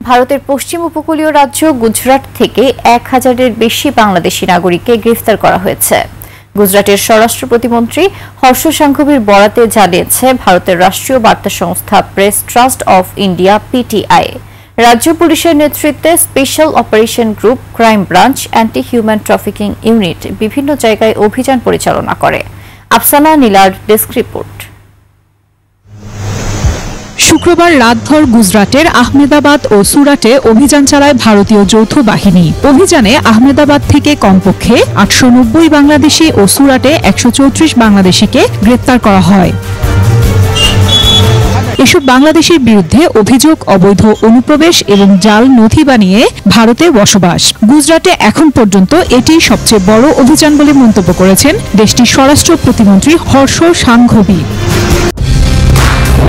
ভারতের পশ্চিম উপকূলীয় রাজ্য গুজরাট থেকে 1000-এর বেশি বাংলাদেশি নাগরিককে গ্রেফতার করা হয়েছে। গুজরাটের স্বরাষ্ট্র প্রতিমন্ত্রী হর্ষ সাংঘভির বরাতে জানিয়েছে ভারতের রাষ্ট্রীয় বার্তা সংস্থা press trust of India PTI. রাজ্য পুলিশের নেতৃত্বে special operation group, crime branch, anti human trafficking unit বিভিন্ন জায়গায় অভিযান পরিচালনা করে। আফসানা নীলার ডেস্ক রিপোর্ট। শুক্রবার রাতভর গুজরাটের আহমেদাবাদ ও সুরাটে অভিযান চালায় ভারতীয় যৌথ বাহিনী। অভিযানে আহমেদাবাদ থেকে কমপক্ষে 890 বাংলাদেশি ও সুরাটে 134 বাংলাদেশিকে গ্রেপ্তার করা হয়। এসব বাংলাদেশির বিরুদ্ধে অভিযোগ অবৈধ অনুপ্রবেশ এবং জাল নথি বানিয়ে ভারতে বসবাস। গুজরাটে এখন পর্যন্ত এটি সবচেয়ে বড় অভিযান বলে মন্তব্য করেছেন দেশটির স্বরাষ্ট্র প্রতিমন্ত্রী হর্ষ সাংঘভি।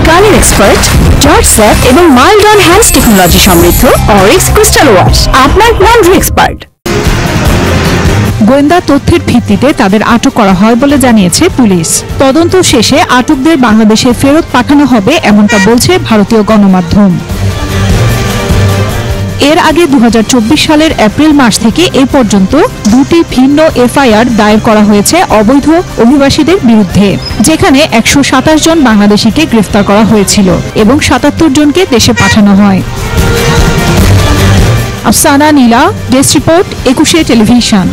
কালার এক্সপার্ট, জর্জ স্যাপ এবং মাইল্ড অন হ্যান্ডস টেকনোলজি সমৃদ্ধ অরিক্স ক্রিস্টাল ওয়াশ আপনার লন্ড্রি এক্সপার্ট। গোয়েন্দা তথ্যের ভিত্তিতে তাদের আটক করা হয় বলে জানিয়েছে পুলিশ। তদন্ত শেষে আটকদের বাংলাদেশে ফেরত পাঠানো হবে এমনটা বলছে ভারতীয় গণমাধ্যম। এর আগে 2024 সালের এপ্রিল মাস থেকে এ পর্যন্ত 2টি ভিন্ন এফআইআর দায়ের করা হয়েছে অবৈধ অভিবাসীদের বিরুদ্ধে, যেখানে 127 জন বাংলাদেশিকে গ্রেফতার করা হয়েছিল এবং 77 জনকে দেশে পাঠানো হয়। আফসানা নীলা, ডেস্ক রিপোর্ট, 21 টেলিভিশন।